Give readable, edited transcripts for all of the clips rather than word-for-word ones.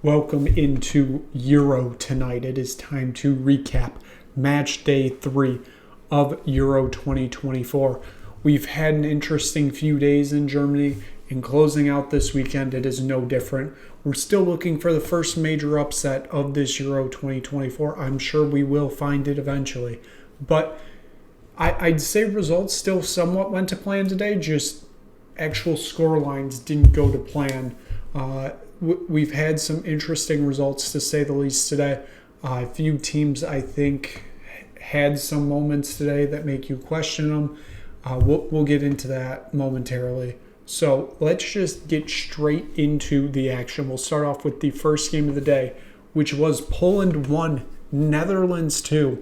Welcome into Euro tonight. It is time to recap match day 3 of Euro 2024. We've had an interesting few days in Germany, and closing out this weekend, it is no different. We're still looking for the first major upset of this Euro 2024. I'm sure we will find it eventually. But I'd say results still somewhat went to plan today, just actual score lines didn't go to plan. We've had some interesting results, to say the least, today. A few teams, I think, had some moments today that make you question them. We'll get into that momentarily. So let's just get straight into the action. We'll start off with the first game of the day, which was Poland 1, Netherlands 2.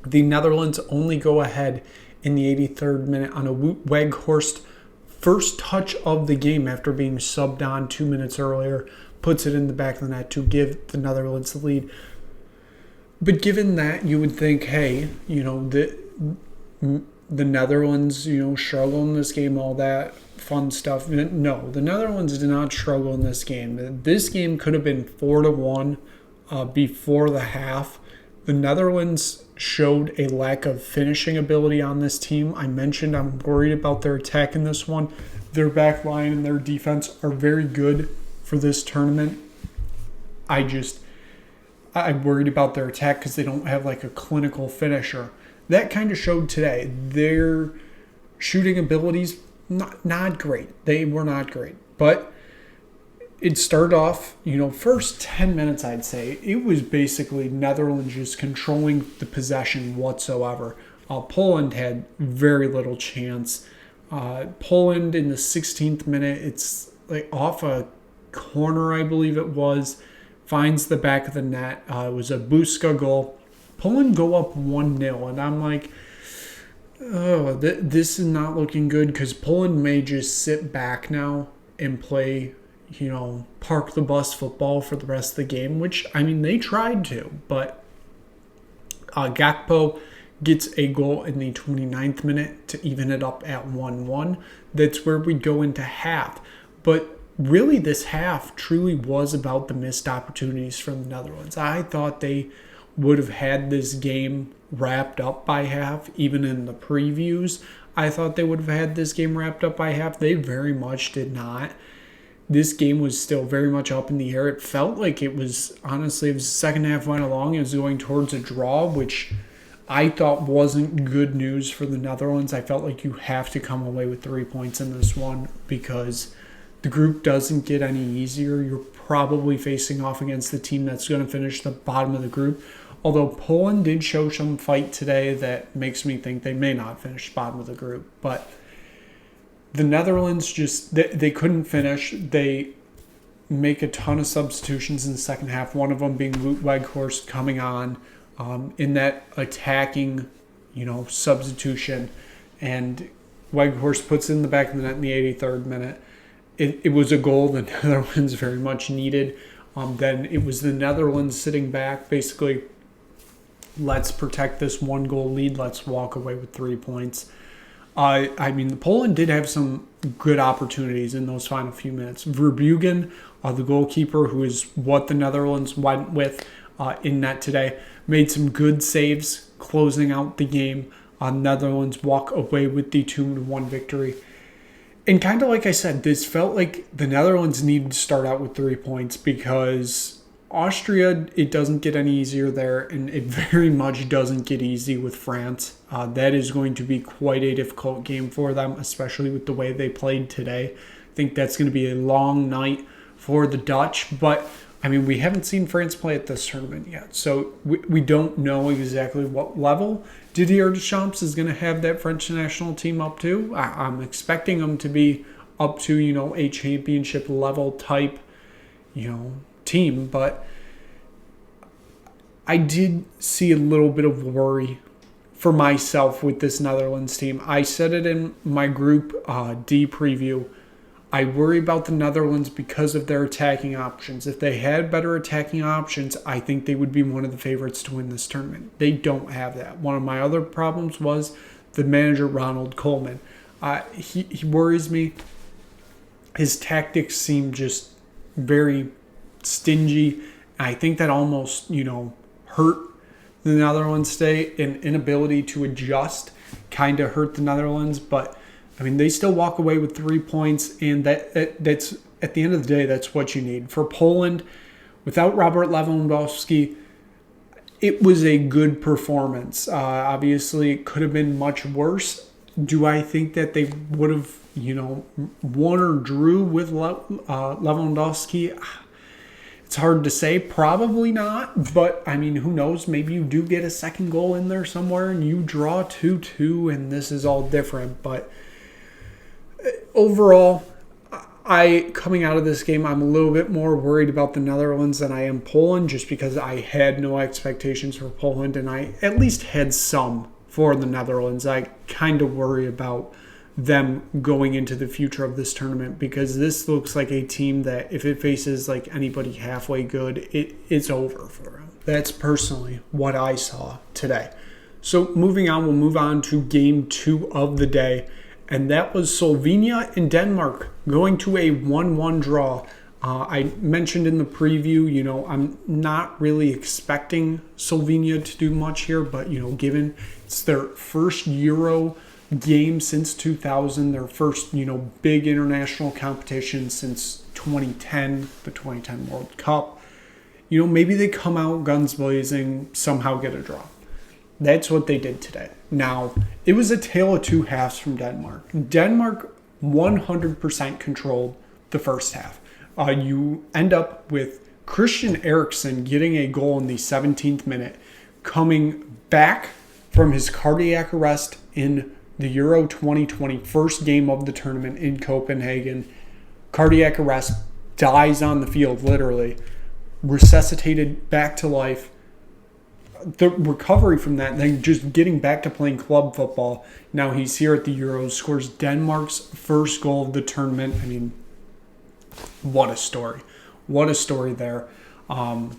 The Netherlands only go ahead in the 83rd minute on a Wout Weghorst first touch of the game after being subbed on 2 minutes earlier, puts it in the back of the net to give the Netherlands the lead. But given that, you would think, hey, the Netherlands, struggle in this game, all that fun stuff. No, the Netherlands did not struggle in this game. This game could have been 4-1 before the half. The Netherlands showed a lack of finishing ability on this team. I mentioned I'm worried about their attack in this one. Their back line and their defense are very good for this tournament. I'm worried about their attack because they don't have like a clinical finisher. That kind of showed today. Their shooting abilities, not great. They were not great. But it started off, first 10 minutes, I'd say, it was basically Netherlands just controlling the possession whatsoever. Poland had very little chance. Poland in the 16th minute, it's like off a corner, I believe it was, finds the back of the net. It was a Buska goal. Poland go up 1-0, and I'm like, oh, this is not looking good because Poland may just sit back now and play park the bus football for the rest of the game, which, they tried to, but Gakpo gets a goal in the 29th minute to even it up at 1-1. That's where we go into half. But really, this half truly was about the missed opportunities from the Netherlands. I thought they would have had this game wrapped up by half, even in the previews. I thought they would have had this game wrapped up by half. They very much did not. This game was still very much up in the air. It felt like it was, honestly, if the second half went along, it was going towards a draw, which I thought wasn't good news for the Netherlands. I felt like you have to come away with 3 points in this one because the group doesn't get any easier. You're probably facing off against the team that's going to finish the bottom of the group. Although Poland did show some fight today that makes me think they may not finish bottom of the group. But the Netherlands they couldn't finish. They make a ton of substitutions in the second half, one of them being Wout Weghorst coming on in that attacking, substitution. And Weghorst puts it in the back of the net in the 83rd minute. It was a goal the Netherlands very much needed. Then it was the Netherlands sitting back, basically, let's protect this 1-goal lead. Let's walk away with 3 points. Poland did have some good opportunities in those final few minutes. Verbruggen, the goalkeeper, who is what the Netherlands went with in net today, made some good saves closing out the game. Netherlands walk away with the 2-1 victory. And kind of like I said, this felt like the Netherlands needed to start out with 3 points because Austria, it doesn't get any easier there, and it very much doesn't get easy with France. That is going to be quite a difficult game for them, especially with the way they played today. I think that's going to be a long night for the Dutch, but we haven't seen France play at this tournament yet, so we don't know exactly what level Didier Deschamps is going to have that French national team up to. I'm expecting them to be up to, a championship level type, team, but I did see a little bit of worry for myself with this Netherlands team. I said it in my group D preview. I worry about the Netherlands because of their attacking options. If they had better attacking options, I think they would be one of the favorites to win this tournament. They don't have that. One of my other problems was the manager, Ronald Koeman. He worries me. His tactics seem just very stingy. I think that almost, hurt the Netherlands today. An inability to adjust kind of hurt the Netherlands. But, they still walk away with 3 points. And that's, at the end of the day, that's what you need. For Poland, without Robert Lewandowski, it was a good performance. Obviously, it could have been much worse. Do I think that they would have, won or drew with Lewandowski? It's hard to say. Probably not. But, who knows? Maybe you do get a second goal in there somewhere and you draw 2-2 and this is all different. But overall, coming out of this game, I'm a little bit more worried about the Netherlands than I am Poland, just because I had no expectations for Poland, and I at least had some for the Netherlands. I kind of worry about them going into the future of this tournament, because this looks like a team that if it faces like anybody halfway good, it's over for them. That's personally what I saw today. So moving on, we'll move on to game 2 of the day. And that was Slovenia and Denmark going to a 1-1 draw. I mentioned in the preview, I'm not really expecting Slovenia to do much here, but, given it's their first Euro game since 2000, their first, big international competition since 2010, the 2010 World Cup, maybe they come out guns blazing, somehow get a draw. That's what they did today. Now, it was a tale of two halves from Denmark. Denmark 100% controlled the first half. You end up with Christian Eriksen getting a goal in the 17th minute, coming back from his cardiac arrest in the Euro 2020 first game of the tournament in Copenhagen. Cardiac arrest, dies on the field, literally. Resuscitated back to life. The recovery from that, and then just getting back to playing club football. Now he's here at the Euros, scores Denmark's first goal of the tournament. What a story. What a story there. And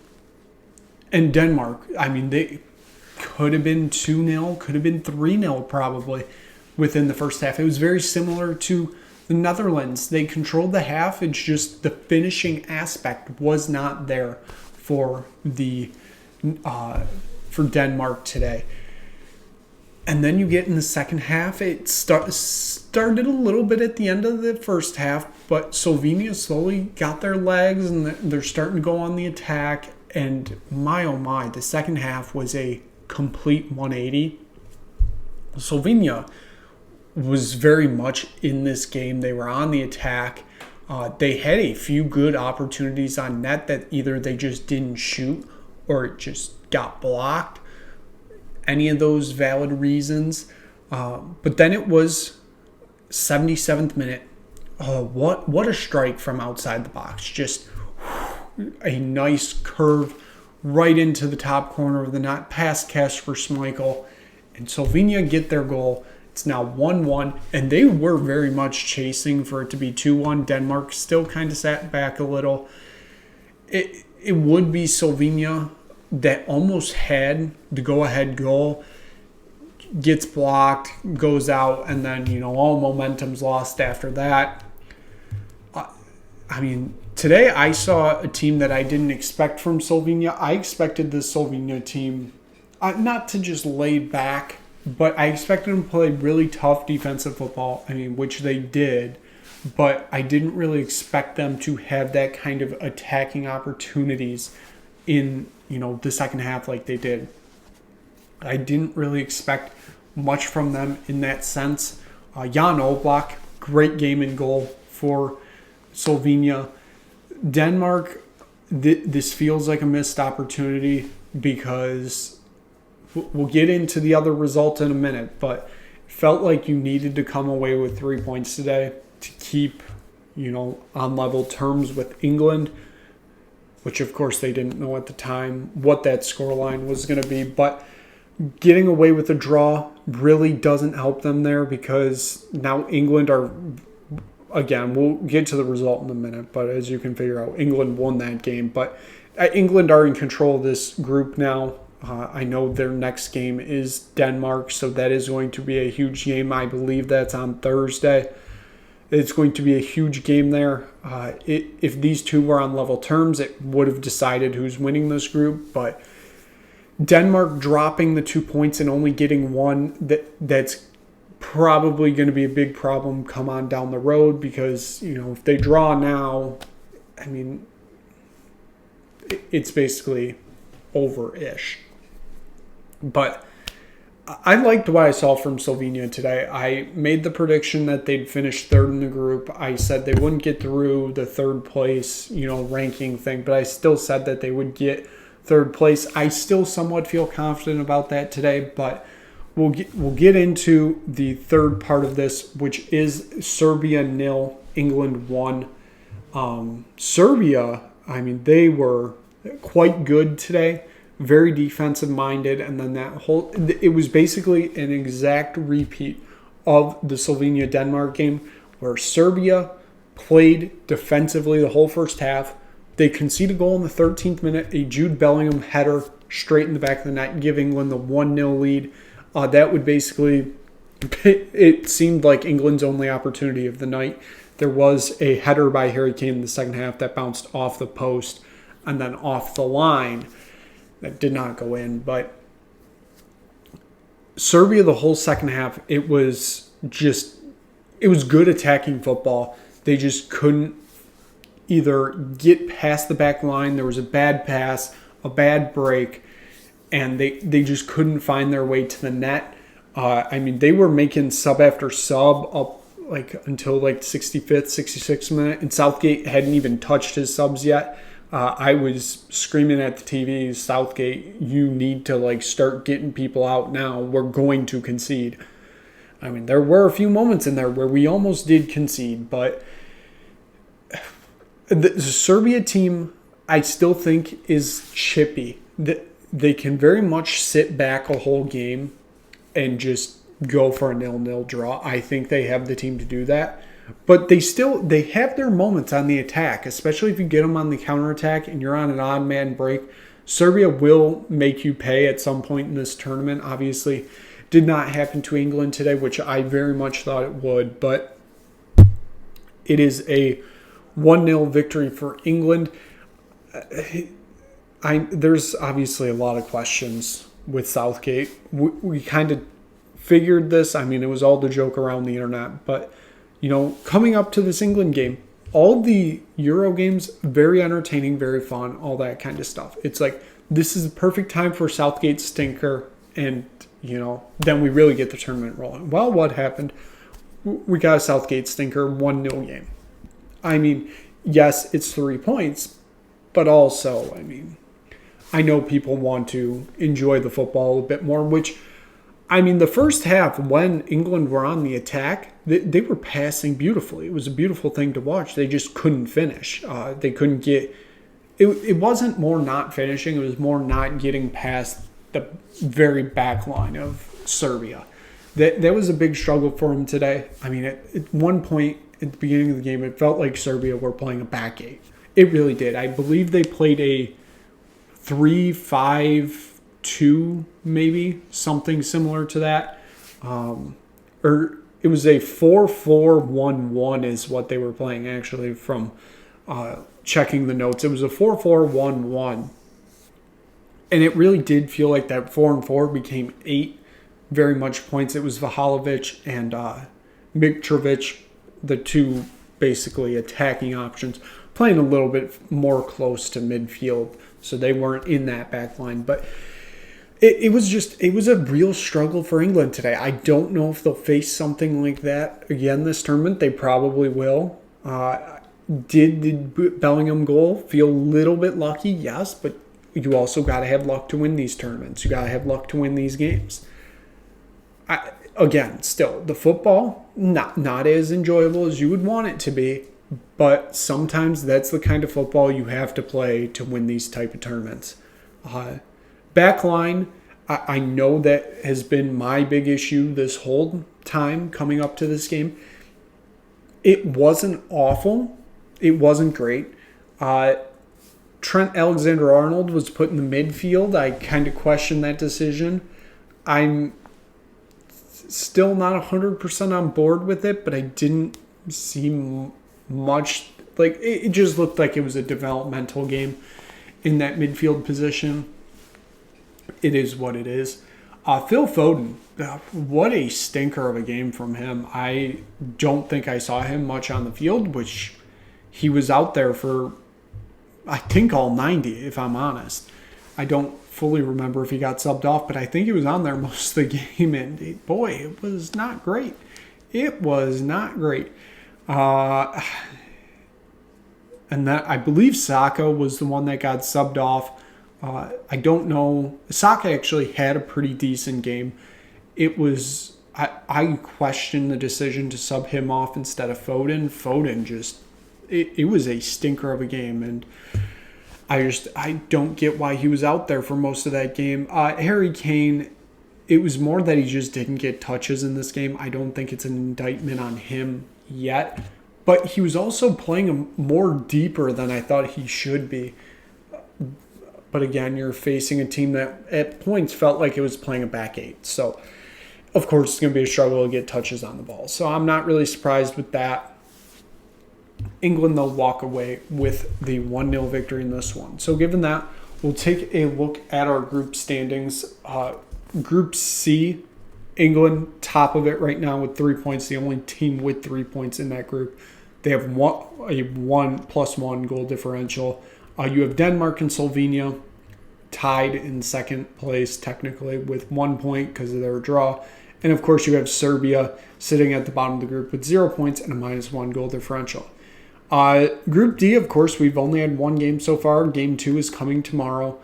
Denmark, they could have been 2-0, could have been 3-0 probably within the first half. It was very similar to the Netherlands. They controlled the half. It's just the finishing aspect was not there for for Denmark today. And then you get in the second half, it started a little bit at the end of the first half, but Slovenia slowly got their legs and they're starting to go on the attack. And my oh my, the second half was a complete 180. Slovenia was very much in this game. They were on the attack. They had a few good opportunities on net that either they just didn't shoot or it just got blocked. Any of those valid reasons. But then it was 77th minute. Oh, what a strike from outside the box. Just a nice curve right into the top corner of the net. Pass catch for Schmeichel. And Slovenia get their goal. It's now 1-1. And they were very much chasing for it to be 2-1. Denmark still kind of sat back a little. It would be Slovenia that almost had the go-ahead goal, gets blocked, goes out, and then, all momentum's lost after that. Today I saw a team that I didn't expect from Slovenia. I expected the Slovenia team not to just lay back, but I expected them to play really tough defensive football, which they did. But I didn't really expect them to have that kind of attacking opportunities in, the second half like they did. I didn't really expect much from them in that sense. Jan Oblak, great game in goal for Slovenia. Denmark, this feels like a missed opportunity because we'll get into the other result in a minute, but it felt like you needed to come away with 3 points today to keep, on level terms with England, which of course they didn't know at the time what that scoreline was going to be. But getting away with a draw really doesn't help them there, because now England are, again, we'll get to the result in a minute, but as you can figure out, England won that game. But England are in control of this group now. I know their next game is Denmark, so that is going to be a huge game. I believe that's on Thursday. It's going to be a huge game there. If these two were on level terms, it would have decided who's winning this group. But Denmark dropping the 2 points and only getting one, that's probably going to be a big problem come on down the road, because, if they draw now, I mean, it's basically over-ish. But I liked what I saw from Slovenia today. I made the prediction that they'd finish third in the group. I said they wouldn't get through the third place, ranking thing, but I still said that they would get third place. I still somewhat feel confident about that today, but we'll get into the third part of this, which is Serbia 0, England 1. Serbia, I mean, they were quite good today. Very defensive minded, and then it was basically an exact repeat of the Slovenia-Denmark game, where Serbia played defensively the whole first half. They conceded a goal in the 13th minute, a Jude Bellingham header straight in the back of the net, giving England the 1-0 lead. That would basically, it seemed like England's only opportunity of the night. There was a header by Harry Kane in the second half that bounced off the post and then off the line. That did not go in, but Serbia, the whole second half, it was good attacking football. They just couldn't either get past the back line. There was a bad pass, a bad break, and they just couldn't find their way to the net. I mean, they were making sub after sub up until 65th, 66th minute, and Southgate hadn't even touched his subs yet. I was screaming at the TV, Southgate, you need to start getting people out now. We're going to concede. I mean, there were a few moments in there where we almost did concede, but the Serbia team, I still think, is chippy. They can very much sit back a whole game and just go for a 0-0 draw. I think they have the team to do that. But they have their moments on the attack, especially if you get them on the counterattack and you're on an odd man break. Serbia will make you pay at some point in this tournament. Obviously, did not happen to England today, which I very much thought it would. But it is a 1-0 victory for England. There's obviously a lot of questions with Southgate. We kind of figured this. I mean, it was all the joke around the internet, but coming up to this England game, all the Euro games, very entertaining, very fun, all that kind of stuff. It's this is the perfect time for Southgate's stinker, and, then we really get the tournament rolling. Well, what happened? We got a Southgate stinker, 1-0 game. I mean, yes, it's 3 points, but also, I mean, I know people want to enjoy the football a bit more, which, I mean, the first half, when England were on the attack, they were passing beautifully. It was a beautiful thing to watch. They just couldn't finish. They couldn't get... It wasn't more not finishing. It was more not getting past the very back line of Serbia. That was a big struggle for them today. I mean, at one point at the beginning of the game, it felt like Serbia were playing a back eight. It really did. I believe they played a 3-5-2, maybe, something similar to that. Or it was a 4-4-1-1 is what they were playing, actually, from checking the notes. It was a 4-4-1-1. And it really did feel like that 4-4 became 8 very much points. It was Vahalovic and Mitrovic, the two basically attacking options, playing a little bit more close to midfield, so they weren't in that back line. But it was a real struggle for England today. I don't know if they'll face something like that again this tournament. They probably will. Did the Bellingham goal feel a little bit lucky? Yes, but you also got to have luck to win these tournaments. You got to have luck to win these games. Again, still, the football, not as enjoyable as you would want it to be, but sometimes that's the kind of football you have to play to win these type of tournaments. Backline, I know that has been my big issue this whole time coming up to this game. It wasn't awful. It wasn't great. Trent Alexander-Arnold was put in the midfield. I kind of questioned that decision. I'm still not 100% on board with it, but I didn't see much. Like, it just looked like it was a developmental game in that midfield position. It is what it is. Phil Foden, what a stinker of a game from him. I don't think I saw him much on the field, which he was out there for, I think, all 90, if I'm honest. I don't fully remember if he got subbed off, but I think he was on there most of the game, and boy, it was not great. It was not great. And that, I believe Saka was the one that got subbed off. I don't know. Saka actually had a pretty decent game. It was, I questioned the decision to sub him off instead of Foden. Foden just, it was a stinker of a game, and I don't get why he was out there for most of that game. Harry Kane, it was more that he just didn't get touches in this game. I don't think it's an indictment on him yet, but he was also playing more deeper than I thought he should be. But again, you're facing a team that at points felt like it was playing a back eight. So, of course, it's going to be a struggle to get touches on the ball. So I'm not really surprised with that. England, they'll walk away with the 1-0 victory in this one. So given that, we'll take a look at our group standings. Group C, England, top of it right now with 3 points. The only team with 3 points in that group. They have a 1+1 goal differential. You have Denmark and Slovenia tied in second place technically with 1 point because of their draw. And of course you have Serbia sitting at the bottom of the group with 0 points and a -1 goal differential. Group D, of course, we've only had one game so far. Game 2 is coming tomorrow.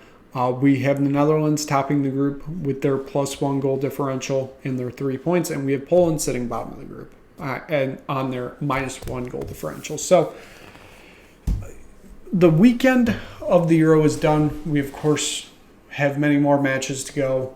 We have the Netherlands topping the group with their +1 goal differential and their 3 points. And we have Poland sitting bottom of the group and on their -1 goal differential. So the weekend of the Euro is done. We, of course, have many more matches to go.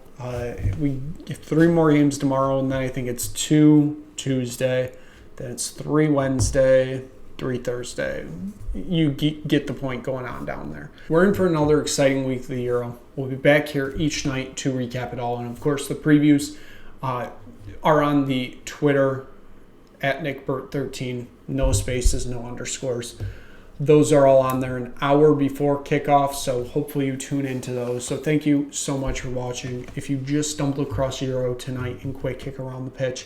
We have 3 more games tomorrow, and then I think it's 2 Tuesday. Then it's 3 Wednesday, 3 Thursday. You get the point going on down there. We're in for another exciting week of the Euro. We'll be back here each night to recap it all. And, of course, the previews are on the Twitter at NickBurt13. No spaces, no underscores. Those are all on there an hour before kickoff, so hopefully you tune into those. So thank you so much for watching. If you just stumbled across Euro tonight and quick kick around the pitch,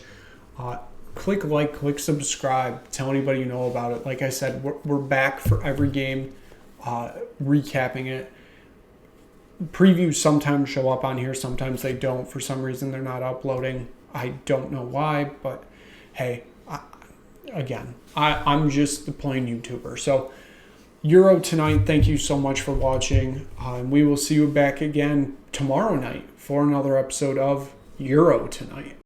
click like, click subscribe, tell anybody you know about it. Like I said, we're back for every game, recapping it. Previews sometimes show up on here, sometimes they don't. For some reason, they're not uploading. I don't know why, but hey, I'm just the plain YouTuber. So Euro tonight, thank you so much for watching. And we will see you back again tomorrow night for another episode of Euro Tonight.